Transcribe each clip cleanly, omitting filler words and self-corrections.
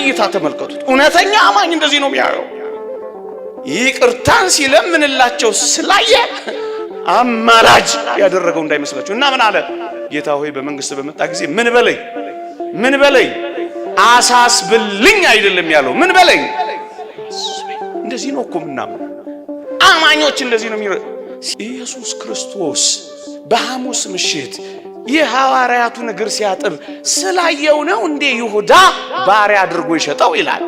እይታ ተመልከቱት። እውነተኛ አማኝ እንደዚህ ነው የሚያየው። ይቅርታን ሲለምንላቸው ስላየ አማላጅ ያደረገው እንዳይመስላችሁ እና ምን አለ? ጌታ ሆይ በመንግስት በመጣ ጊዜ ምን በለኝ አሳስብልኝ አይደለም ያለው፣ ምን በለኝ። እንደዚህ ነው እኮ ምናምን አማኞች እንደዚህ ነው የሚለው። ኢየሱስ ክርስቶስ በሐሙስ ምሽት የሐዋርያቱን እግር ሲያጥብ ስላየው ነው እንዴ ይሁዳ ባሪያ አድርጎ ይሸጠው ይላል።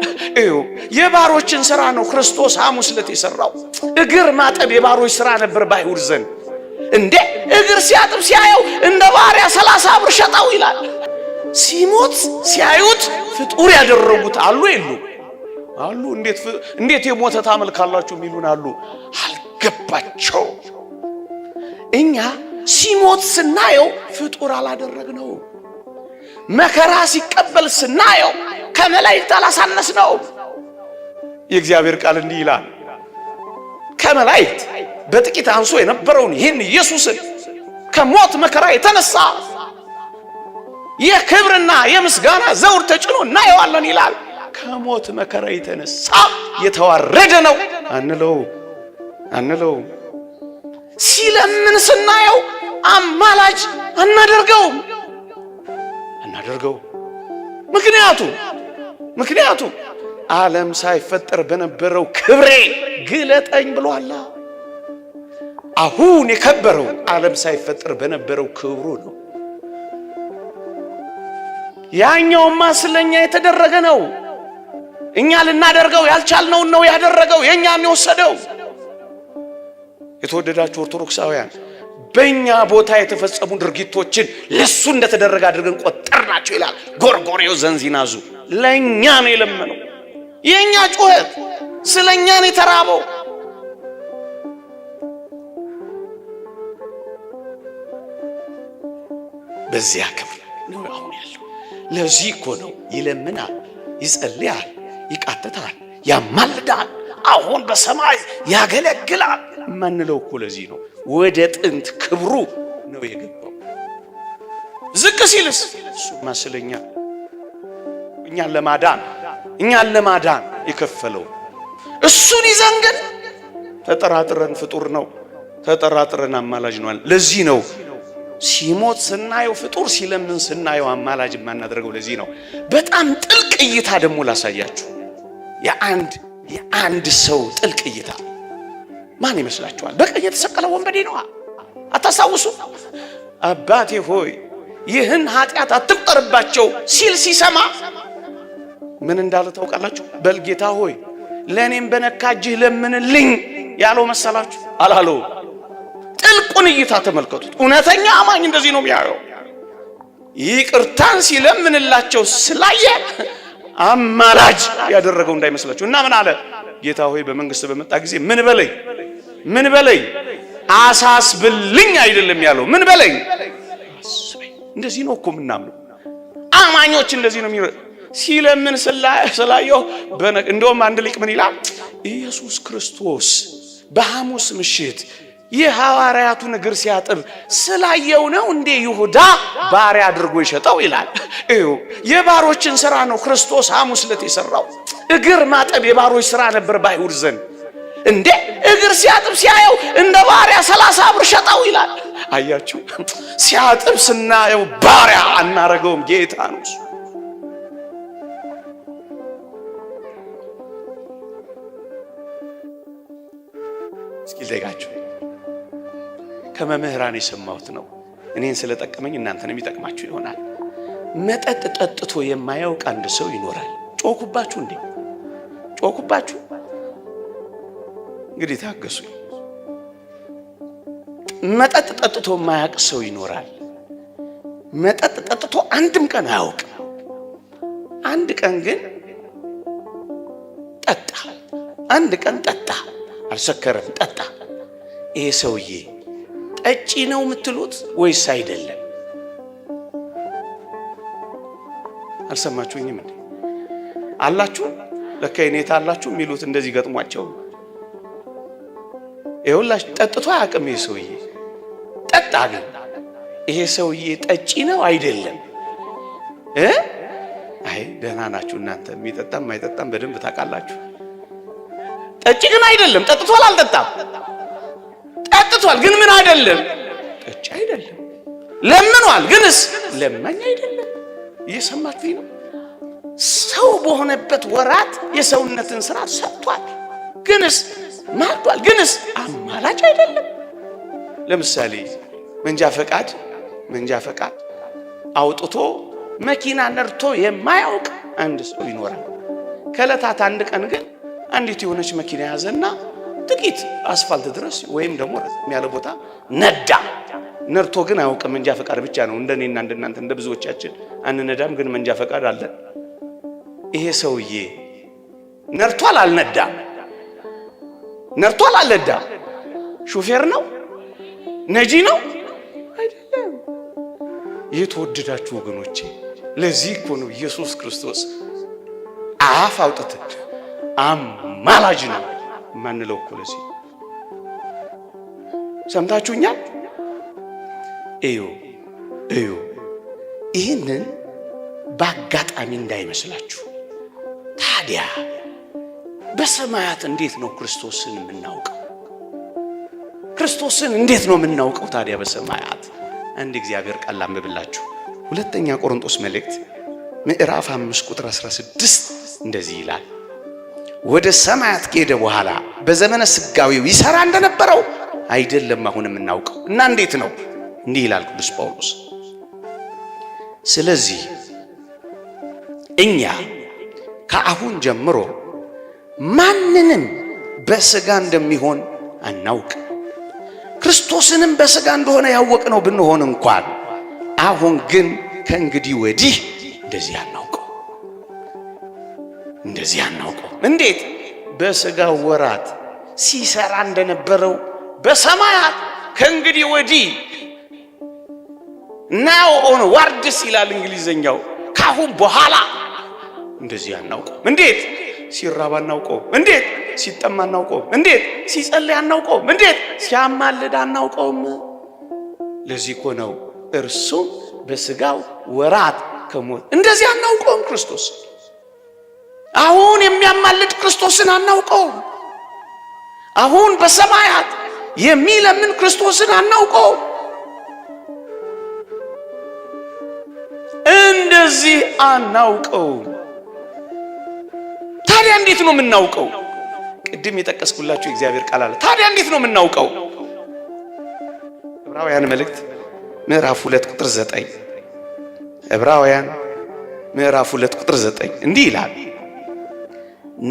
የባሮችን ሥራ ነው ክርስቶስ ሐሙስ ዕለት የሰራው። እግር ማጠብ የባሮች ሥራ ነበር በአይሁድ ዘንድ። እንዴ እግር ሲያጥብ ሲያየው እንደ ባሪያ 30 ብር ሸጠው ይላል። ሲሞት ሲያዩት ፍጡር ያደረጉት አሉ የሉ አሉ። እንዴት የሞተ ታመልካላችሁ የሚሉን አሉ። አልገባቸው። እኛ ሲሞት ስናየው ፍጡር አላደረግነው። መከራ ሲቀበል ስናየው ከመላእክት አላሳነስነው። የእግዚአብሔር ቃል እንዲህ ይላል፣ ከመላእክት በጥቂት አንሶ የነበረውን ይህን ኢየሱስን ከሞት መከራ የተነሳ የክብርና የምስጋና ዘውድ ተጭኖ እናየዋለን ይላል። ከሞት መከራ የተነሳ የተዋረደ ነው አንለው። ሲለምን ስናየው አማላጅ አናደርገው። ምክንያቱም ዓለም ሳይፈጠር በነበረው ክብሬ ግለጠኝ ብሏል። አሁን የከበረው ዓለም ሳይፈጠር በነበረው ክብሩ ነው። ያኛውማ ስለኛ የተደረገ ነው። እኛ ልናደርገው ያልቻልነው ነው ያደረገው፣ የኛን የወሰደው። የተወደዳችሁ ኦርቶዶክሳውያን በእኛ ቦታ የተፈጸሙ ድርጊቶችን ለሱ እንደተደረገ አድርገን ቆጠርናቸው ይላል ጎርጎርዮስ ዘንዚናዙ። ለኛ ነው የለመነው። የኛ ጩኸት ስለኛ ነው የተራበው። በዚያ ክብር ነው አሁን ያለው። ለዚህ እኮ ነው ይለምናል፣ ይጸልያል፣ ይቃተታል፣ ያማልዳል፣ አሁን በሰማይ ያገለግላል ማንለው እኮ ለዚህ ነው። ወደ ጥንት ክብሩ ነው የገባው። ዝቅ ሲልስ እሱማ ስለኛ እኛን ለማዳን የከፈለው እሱን ይዘን ግን ተጠራጥረን ፍጡር ነው፣ ተጠራጥረን አማላጅ ነው። ለዚህ ነው ሲሞት ስናየው ፍጡር፣ ሲለምን ስናየው አማላጅ የማናደርገው። ለዚህ ነው በጣም ጥልቅ እይታ ደግሞ ላሳያችሁ። የአንድ ሰው ጥልቅ እይታ ማን ይመስላችኋል? በቀኝ የተሰቀለው ወንበዴ ነው። አታስታውሱ? አባቴ ሆይ ይህን ኃጢአት አትቁጠርባቸው ሲል ሲሰማ ምን እንዳለ ታውቃላችሁ? በል ጌታ ሆይ ለእኔም በነካ እጅህ ለምንልኝ ያለው መሰላችሁ? አላለው። ጥልቁን እይታ ተመልከቱት። እውነተኛ አማኝ እንደዚህ ነው የሚያየው። ይቅርታን ሲለምንላቸው ስላየ አማላጅ ያደረገው እንዳይመስላችሁ እና ምን አለ? ጌታ ሆይ በመንግስት በመጣ ጊዜ ምን በለኝ አሳስብልኝ አይደለም ያለው፣ ምን በለኝ። እንደዚህ ነው እኮ ምናምነው አማኞች እንደዚህ ነው የሚለው። ሲለምን ስላየው እንደውም አንድ ሊቅ ምን ይላል? ኢየሱስ ክርስቶስ በሐሙስ ምሽት የሐዋርያቱን እግር ሲያጥብ ስላየው ነው እንዴ ይሁዳ ባሪያ አድርጎ ይሸጠው ይላል። የባሮችን ሥራ ነው ክርስቶስ ሐሙስ ዕለት የሰራው። እግር ማጠብ የባሮች ሥራ ነበር በአይሁድ ዘንድ። እንዴ እግር ሲያጥብ ሲያየው እንደ ባሪያ 30 ብር ሸጠው ይላል። አያችሁ፣ ሲያጥብ ስናየው ባሪያ አናረገውም፣ ጌታ ነው። እስኪ ዘጋችሁ ከመምህራን የሰማሁት ነው። እኔን ስለጠቀመኝ እናንተንም ይጠቅማችሁ ይሆናል። መጠጥ ጠጥቶ የማያውቅ አንድ ሰው ይኖራል። ጮኩባችሁ እንዴ? ጮኩባችሁ? እንግዲህ ታገሱ። መጠጥ ጠጥቶ የማያውቅ ሰው ይኖራል። መጠጥ ጠጥቶ አንድም ቀን አያውቅም። አንድ ቀን ግን ጠጣ። አንድ ቀን ጠጣ፣ አልሰከረም፣ ጠጣ። ይሄ ሰውዬ ጠጪ ነው የምትሉት ወይስ አይደለም? አልሰማችሁኝም እንዴ? አላችሁ ለካ የኔታ አላችሁ የሚሉት እንደዚህ ገጥሟቸው። ይኸውላችሁ ጠጥቶ አያውቅም ይሄ ሰውዬ። ጠጣ ግን ይሄ ሰውዬ ጠጪ ነው አይደለም? አይ ደህና ናችሁ እናንተ፣ የሚጠጣም ማይጠጣም በደንብ ታውቃላችሁ። ጠጪ ግን አይደለም። ጠጥቷል አልጠጣም? ጠጥቷል ግን ምን አይደለም? ጠጪ አይደለም። ለምኗል ግንስ ለማኝ አይደለም። እየሰማችሁኝ ነው? ሰው በሆነበት ወራት የሰውነትን ስራ ሰጥቷል፣ ግንስ ማርዷል፣ ግንስ አማላጭ አይደለም። ለምሳሌ መንጃ ፈቃድ አውጥቶ መኪና ነርቶ የማያውቅ አንድ ሰው ይኖራል። ከዕለታት አንድ ቀን ግን አንዲት የሆነች መኪና ያዘና ጥቂት አስፋልት ድረስ ወይም ደግሞ ያለ ቦታ ነርቶ ግን አያውቅም። መንጃ ፈቃድ ብቻ ነው። እንደኔና እንደናንተ እንደ ብዙዎቻችን አንነዳም፣ ግን መንጃ ፈቃድ አለን። ይሄ ሰውዬ ነርቷል አልነዳም? ነርቷል አልነዳም? ሹፌር ነው? ነጂ ነው? አይደለም። የተወደዳችሁ ወገኖቼ፣ ለዚህ እኮ ነው ኢየሱስ ክርስቶስ አፍ አውጥተን አማላጅ ነው ማንለው እኮ ለዚህ። ሰምታችሁኛል? እዩ ይህንን በአጋጣሚ እንዳይመስላችሁ። ታዲያ በሰማያት እንዴት ነው ክርስቶስን የምናውቀው? ክርስቶስን እንዴት ነው የምናውቀው ታዲያ በሰማያት? አንድ እግዚአብሔር ቃል አንብብላችሁ። ሁለተኛ ቆሮንቶስ መልእክት ምዕራፍ 5 ቁጥር 16 እንደዚህ ይላል፣ ወደ ሰማያት ከሄደ በኋላ በዘመነ ስጋዊው ይሰራ እንደነበረው አይደለም አሁን የምናውቀው። እና እንዴት ነው? እንዲህ ይላል ቅዱስ ጳውሎስ፣ ስለዚህ እኛ ከአሁን ጀምሮ ማንንም በስጋ እንደሚሆን አናውቅ። ክርስቶስንም በስጋ እንደሆነ ያወቅነው ብንሆን እንኳን አሁን ግን ከእንግዲህ ወዲህ እንደዚህ አናውቀው። እንዴት? በስጋው ወራት ሲሰራ እንደነበረው በሰማያት ከእንግዲህ ወዲህ ናው ኦን ዋርድስ ይላል እንግሊዘኛው። ካሁን በኋላ እንደዚህ አናውቀው። እንዴት? ሲራባ አናውቀው። እንዴት? ሲጠማ አናውቀው። እንዴት? ሲጸልይ አናውቀው። እንዴት? ሲያማልድ አናውቀውም። ለዚህ እኮ ነው እርሱም በስጋው ወራት ከሞት እንደዚህ አናውቀውም። ክርስቶስ አሁን የሚያማልድ ክርስቶስን አናውቀውም። አሁን በሰማያት የሚለምን ክርስቶስን አናውቀውም። እንደዚህ አናውቀውም። ታዲያ እንዴት ነው የምናውቀው? ቅድም የጠቀስኩላችሁ እግዚአብሔር ቃል አለ። ታዲያ እንዴት ነው የምናውቀው? ዕብራውያን መልእክት ምዕራፍ 2 ቁጥር 9 ዕብራውያን ምዕራፍ 2 ቁጥር 9 እንዲህ ይላል፣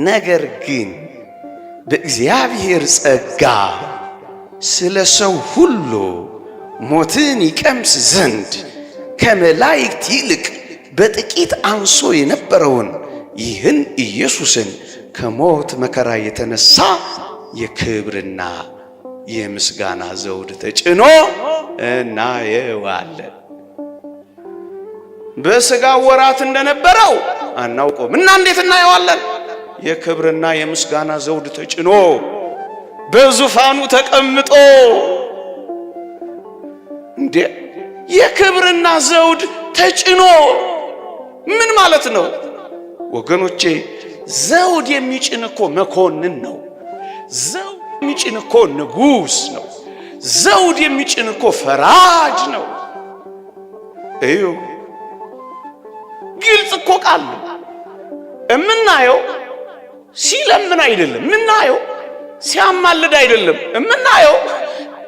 ነገር ግን በእግዚአብሔር ጸጋ ስለ ሰው ሁሉ ሞትን ይቀምስ ዘንድ ከመላእክት ይልቅ በጥቂት አንሶ የነበረውን ይህን ኢየሱስን ከሞት መከራ የተነሳ የክብርና የምስጋና ዘውድ ተጭኖ እናየዋለን። በስጋ ወራት እንደነበረው አናውቀውም። እና እንዴት እናየዋለን? የክብርና የምስጋና ዘውድ ተጭኖ በዙፋኑ ተቀምጦ። እንዴ የክብርና ዘውድ ተጭኖ ምን ማለት ነው ወገኖቼ? ዘውድ የሚጭን እኮ መኮንን ነው። ዘውድ የሚጭን እኮ ንጉሥ ነው። ዘውድ የሚጭን እኮ ፈራጅ ነው። እዩ ግልጽ እኮ ቃል ነው። እምናየው ሲለምን አይደለም፣ እምናየው ሲያማልድ አይደለም፣ እምናየው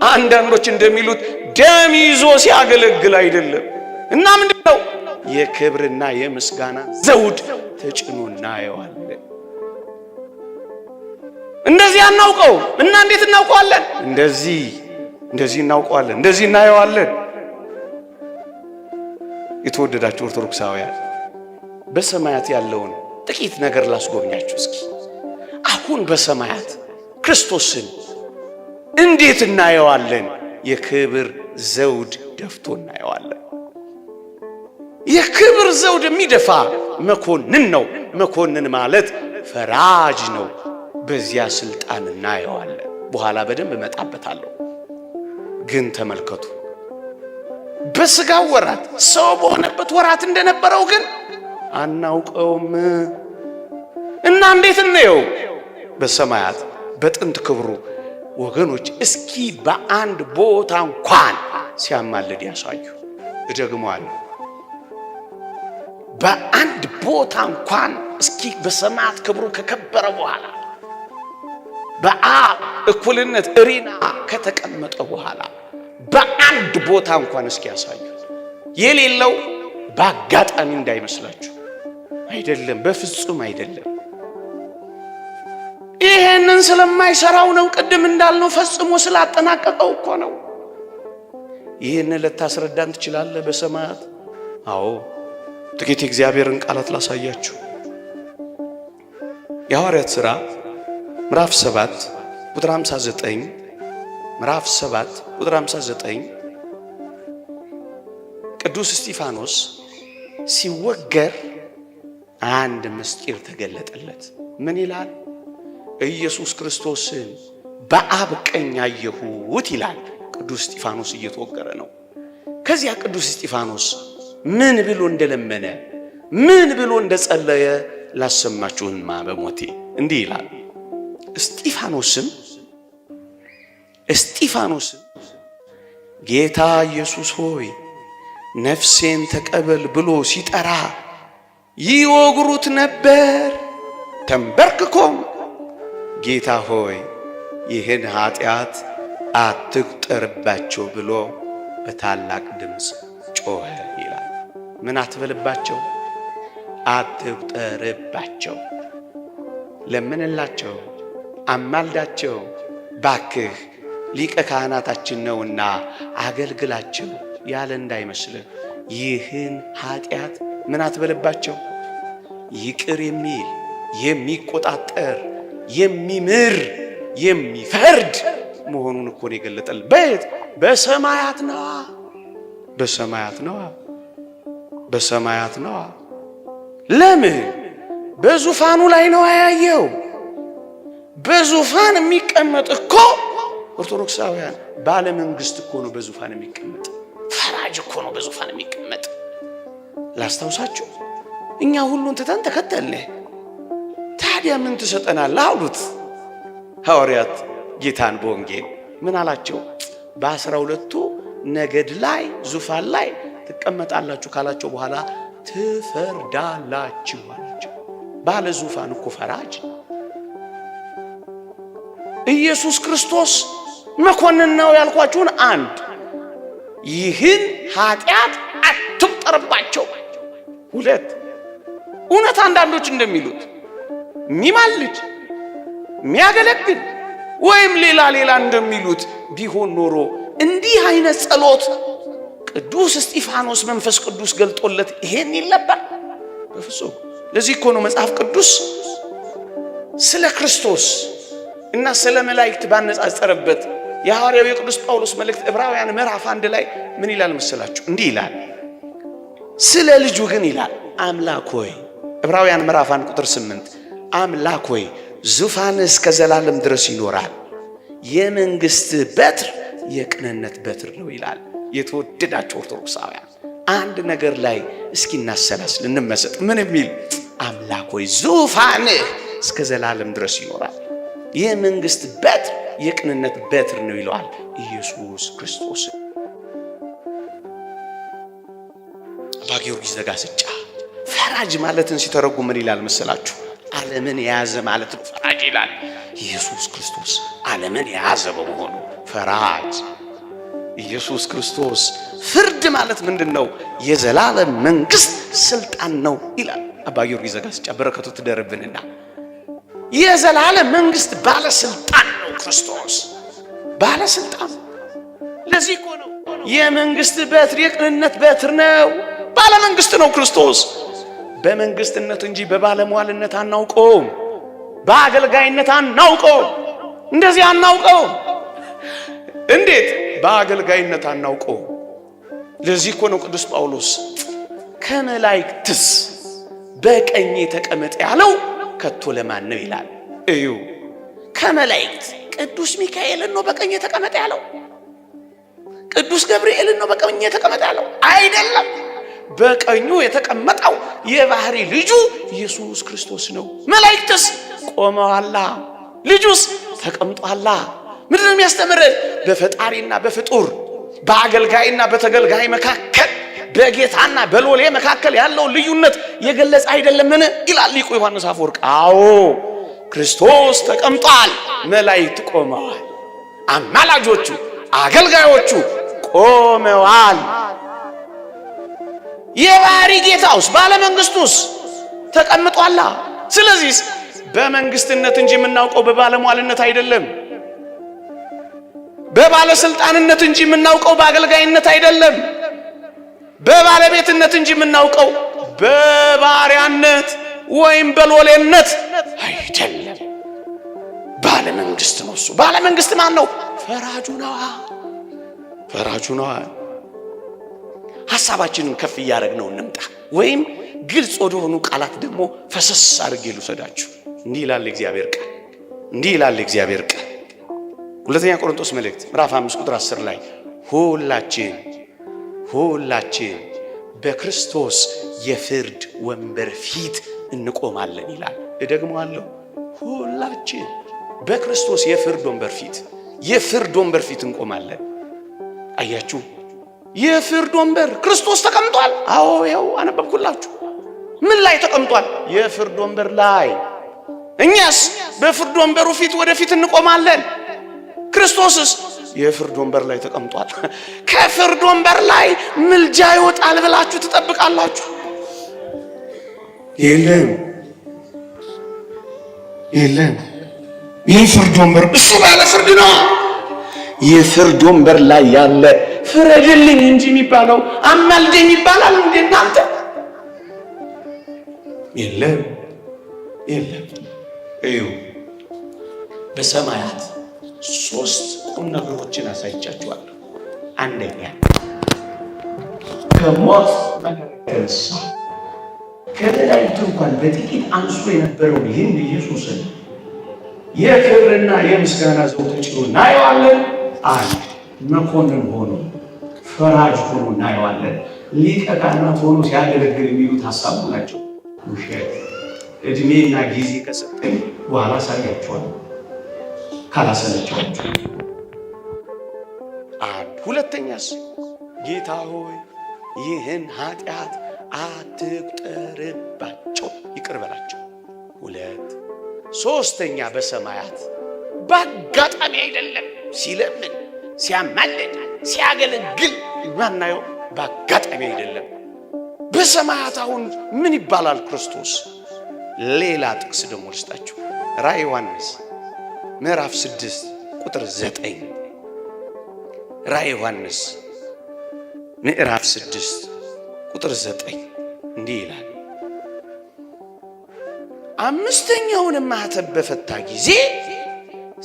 አንዳንዶች እንደሚሉት ደም ይዞ ሲያገለግል አይደለም። እና ምንድነው? የክብርና የምስጋና ዘውድ ተጭኖ እናየዋለን። እንደዚህ አናውቀው እና እንዴት እናውቀዋለን? እንደዚህ እናውቀዋለን፣ እንደዚህ እናየዋለን። የተወደዳችሁ ኦርቶዶክሳውያን በሰማያት ያለውን ጥቂት ነገር ላስጎብኛችሁ እስኪ። አሁን በሰማያት ክርስቶስን እንዴት እናየዋለን? የክብር ዘውድ ደፍቶ እናየዋለን። የክብር ዘውድ የሚደፋ መኮንን ነው። መኮንን ማለት ፈራጅ ነው። በዚያ ስልጣን እናየዋለን። በኋላ በደንብ እመጣበታለሁ። ግን ተመልከቱ፣ በስጋው ወራት ሰው በሆነበት ወራት እንደነበረው ግን አናውቀውም። እና እንዴት ነው በሰማያት በጥንት ክብሩ ወገኖች እስኪ በአንድ ቦታ እንኳን ሲያማልድ ያሳዩ። እደግመዋለሁ፣ በአንድ ቦታ እንኳን እስኪ በሰማያት ክብሩ ከከበረ በኋላ በአብ እኩልነት እሪና ከተቀመጠ በኋላ በአንድ ቦታ እንኳን እስኪ ያሳዩ። የሌለው በአጋጣሚ እንዳይመስላችሁ፣ አይደለም፣ በፍጹም አይደለም። ይሄንን ስለማይሰራው ነው። ቅድም እንዳልነው ፈጽሞ ስላጠናቀቀው እኮ ነው። ይሄንን ልታስረዳን ትችላለህ በሰማያት? አዎ፣ ጥቂት የእግዚአብሔርን ቃላት ላሳያችሁ። የሐዋርያት ሥራ ምዕራፍ 7 ቁጥር 59 ምዕራፍ 7 ቁጥር 59 ቅዱስ እስጢፋኖስ ሲወገር አንድ ምስጢር ተገለጠለት። ምን ይላል? ኢየሱስ ክርስቶስን በአብ ቀኝ አየሁት ይላል። ቅዱስ እስጢፋኖስ እየተወገረ ነው። ከዚያ ቅዱስ እስጢፋኖስ ምን ብሎ እንደለመነ ምን ብሎ እንደጸለየ ላሰማችሁንማ በሞቴ እንዲህ ይላል። እስጢፋኖስም ጌታ ኢየሱስ ሆይ ነፍሴን ተቀበል ብሎ ሲጠራ ይወግሩት ነበር። ተንበርክኮም ጌታ ሆይ ይህን ኃጢአት አትቁጠርባቸው ብሎ በታላቅ ድምፅ ጮኸ ይላል። ምን አትበልባቸው? አትቁጠርባቸው። ለምንላቸው፣ አማልዳቸው፣ ባክህ ሊቀ ካህናታችን ነውና አገልግላቸው ያለ እንዳይመስልህ። ይህን ኃጢአት ምን አትበልባቸው? ይቅር የሚል የሚቆጣጠር የሚምር የሚፈርድ መሆኑን እኮ ነው የገለጠልን። በየት? በሰማያት ነዋ። በሰማያት ነዋ። በሰማያት ነዋ። ለምን? በዙፋኑ ላይ ነው ያየው። በዙፋን የሚቀመጥ እኮ ኦርቶዶክሳውያን ባለ መንግስት እኮ ነው በዙፋን የሚቀመጥ። ፈራጅ እኮ ነው በዙፋን የሚቀመጥ። ላስታውሳችሁ፣ እኛ ሁሉን ትተን ተከተልንህ፣ ታዲያ ምን ትሰጠናለህ አሉት ሐዋርያት ጌታን በወንጌል። ምን አላቸው? በ12ቱ ነገድ ላይ ዙፋን ላይ ትቀመጣላችሁ ካላቸው በኋላ ትፈርዳላችሁ አላቸው። ባለ ዙፋን እኮ ፈራጅ ኢየሱስ ክርስቶስ መኮንን ነው ያልኳችሁን አንድ ይህን ኃጢአት አትቁጠርባቸው። ሁለት እውነት አንዳንዶች እንደሚሉት የሚማልድ የሚያገለግል ወይም ሌላ እንደሚሉት ቢሆን ኖሮ እንዲህ አይነት ጸሎት ቅዱስ እስጢፋኖስ መንፈስ ቅዱስ ገልጦለት ይሄን ይል ነበር? በፍጹም። ለዚህ እኮ ነው መጽሐፍ ቅዱስ ስለ ክርስቶስ እና ስለ መላእክት ባነጻጸረበት የሐዋርያው የቅዱስ ጳውሎስ መልእክት ዕብራውያን ምዕራፍ 1 ላይ ምን ይላል መሰላችሁ? እንዲህ ይላል፣ ስለ ልጁ ግን ይላል አምላክ ሆይ፣ ዕብራውያን ምዕራፍ 1 ቁጥር 8 አምላክ ሆይ ዙፋንህ እስከ ዘላለም ድረስ ይኖራል፣ የመንግስት በትር የቅንነት በትር ነው ይላል። የተወደዳችሁ ኦርቶዶክሳውያን አንድ ነገር ላይ እስኪ እናሰላስል እንመሰጥ። ምን የሚል? አምላክ ሆይ ዙፋንህ እስከ ዘላለም ድረስ ይኖራል፣ የመንግስት በትር የቅንነት በትር ነው ይለዋል ኢየሱስ ክርስቶስ። አባ ጊዮርጊስ ዘጋስጫ ፈራጅ ማለትን ሲተረጉም ምን ይላል መሰላችሁ? ዓለምን የያዘ ማለት ነው ፈራጅ ይላል። ኢየሱስ ክርስቶስ ዓለምን የያዘ በመሆኑ ፈራጅ። ኢየሱስ ክርስቶስ ፍርድ ማለት ምንድነው? የዘላለም መንግስት ስልጣን ነው ይላል አባ ጊዮርጊስ ዘጋስጫ። በረከቱ ትደርብንና የዘላለም መንግስት ባለስልጣን ነው ክርስቶስ፣ ባለስልጣን። ለዚህ እኮ ነው የመንግስት በትር የቅንነት በትር ነው። ባለመንግስት ነው ክርስቶስ። በመንግስትነት እንጂ በባለሟልነት አናውቀውም፣ በአገልጋይነት አናውቀውም፣ እንደዚህ አናውቀውም። እንዴት? በአገልጋይነት አናውቀውም። ለዚህ እኮ ነው ቅዱስ ጳውሎስ ከመላእክትስ በቀኜ ተቀመጥ ያለው ከቶ ለማን ነው ይላል። እዩ፣ ከመላእክት ቅዱስ ሚካኤልን ነው በቀኜ ተቀመጥ ያለው? ቅዱስ ገብርኤልን ነው በቀኜ ተቀመጥ ያለው? አይደለም። በቀኙ የተቀመጠው የባህሪ ልጁ ኢየሱስ ክርስቶስ ነው። መላእክትስ ቆመዋላ፣ ልጁስ ተቀምጧላ። ምንድን ነው የሚያስተምረን? በፈጣሪና በፍጡር በአገልጋይና በተገልጋይ መካከል በጌታና በሎሌ መካከል ያለው ልዩነት የገለጸ አይደለምን ይላል ሊቁ ዮሐንስ አፈወርቅ። አዎ ክርስቶስ ተቀምጧል፣ መላእክት ቆመዋል፣ አማላጆቹ አገልጋዮቹ ቆመዋል። የባህሪ ጌታውስ ባለመንግስቱስ ተቀምጧላ። ስለዚህ በመንግስትነት እንጂ የምናውቀው በባለሟልነት አይደለም። በባለስልጣንነት እንጂ የምናውቀው በአገልጋይነት አይደለም። በባለቤትነት እንጂ የምናውቀው በባሪያነት ወይም በሎሌነት አይደለም። ባለመንግስት ነው እሱ። ባለመንግስት ማን ነው? ፈራጁ ነዋ፣ ፈራጁ ነዋ። ሐሳባችንን ከፍ እያደረግነው እንምጣ፣ ወይም ግልጽ ወደሆኑ ቃላት ደግሞ ፈሰስ አድርጌ ልውሰዳችሁ። እንዲህ ይላል እግዚአብሔር ቃል፣ እንዲህ ይላል እግዚአብሔር ቃል ሁለተኛ ቆሮንቶስ መልእክት ምዕራፍ 5 ቁጥር 10 ላይ ሁላችን በክርስቶስ የፍርድ ወንበር ፊት እንቆማለን ይላል። እደግመዋለሁ፣ ሁላችን በክርስቶስ የፍርድ ወንበር ፊት እንቆማለን። አያችሁ፣ የፍርድ ወንበር ክርስቶስ ተቀምጧል። አዎ ያው አነበብኩላችሁ። ምን ላይ ተቀምጧል? የፍርድ ወንበር ላይ። እኛስ በፍርድ ወንበሩ ፊት ወደፊት እንቆማለን። ክርስቶስስ የፍርድ ወንበር ላይ ተቀምጧል። ከፍርድ ወንበር ላይ ምልጃ ይወጣል ብላችሁ ትጠብቃላችሁ? የለም። የፍርድ ወንበር እሱ ባለ ፍርድ ነው። የፍርድ ወንበር ላይ ያለ ፍረድልኝ እንጂ የሚባለው አማልደኝ ይባላል እንዴ እናንተ? የለም። እዩ፣ በሰማያት 3 ቁም ነገሮችን አሳይቻችኋለሁ። አንደኛ ከሞት መነሳ ከመላእክት እንኳን በጥቂት አንሶ የነበረውን ይህን ኢየሱስን የክብርና የምስጋና ዘውድ ተጭኖ እናየዋለን። አንድ መኮንን ሆኖ ፈራጅ ሆኖ እናየዋለን። ሊቀ ካህናት ሆኖ ሲያገለግል የሚሉት ሀሳቡ ናቸው። ውሸት። እድሜና ጊዜ ከሰጠኝ በኋላ አሳያችኋለሁ ካላሰለቻችሁ። አንድ ሁለተኛስ ጌታ ሆይ ይህን ኃጢአት አትቁጠርባቸው፣ ይቅር በላቸው። 2 ሶስተኛ በሰማያት በአጋጣሚ አይደለም ሲለምን ሲያማልድ ሲያገለግል ማናየው፣ በአጋጣሚ አይደለም። በሰማያት አሁን ምን ይባላል ክርስቶስ? ሌላ ጥቅስ ደግሞ ልስጣችሁ። ራዕየ ዮሐንስ ምዕራፍ 6 ቁጥር 9 ራዕየ ዮሐንስ ምዕራፍ 6 ቁጥር 9 እንዲህ ይላል፣ አምስተኛውን ማኅተም በፈታ ጊዜ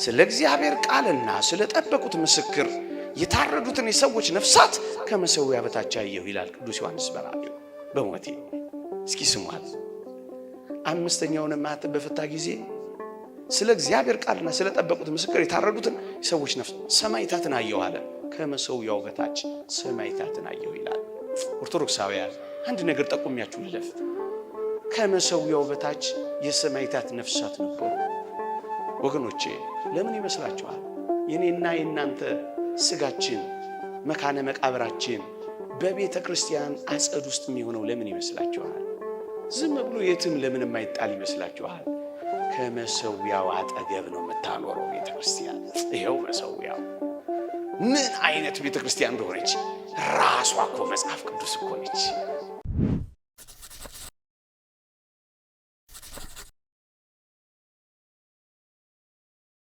ስለ እግዚአብሔር ቃልና ስለ ጠበቁት ምስክር የታረዱትን የሰዎች ነፍሳት ከመሠዊያ በታች አየሁ ይላል ቅዱስ ዮሐንስ በራእዩ በሞቴ። እስኪ ስሟት። አምስተኛውን ማኅተም በፈታ ጊዜ ስለ እግዚአብሔር ቃልና ስለ ጠበቁት ምስክር የታረዱትን የሰዎች ነፍስ ሰማዕታትን አየሁ አለ። ከመሠዊያው በታች ሰማዕታትን አየሁ ይላል። ኦርቶዶክሳውያን አንድ ነገር ጠቁሚያችሁ ልለፍ። ከመሠዊያው በታች የሰማዕታት ነፍሳት ነበሩ። ወገኖቼ ለምን ይመስላችኋል የኔና የናንተ ስጋችን መካነ መቃብራችን በቤተ ክርስቲያን አጸድ ውስጥ የሚሆነው? ለምን ይመስላችኋል? ዝም ብሎ የትም ለምን የማይጣል ይመስላችኋል? ከመሠዊያው አጠገብ ነው የምታኖረው ቤተ ክርስቲያን። ይኸው መሠዊያው ምን አይነት ቤተ ክርስቲያን እንደሆነች ራሷ እኮ መጽሐፍ ቅዱስ እኮ ነች።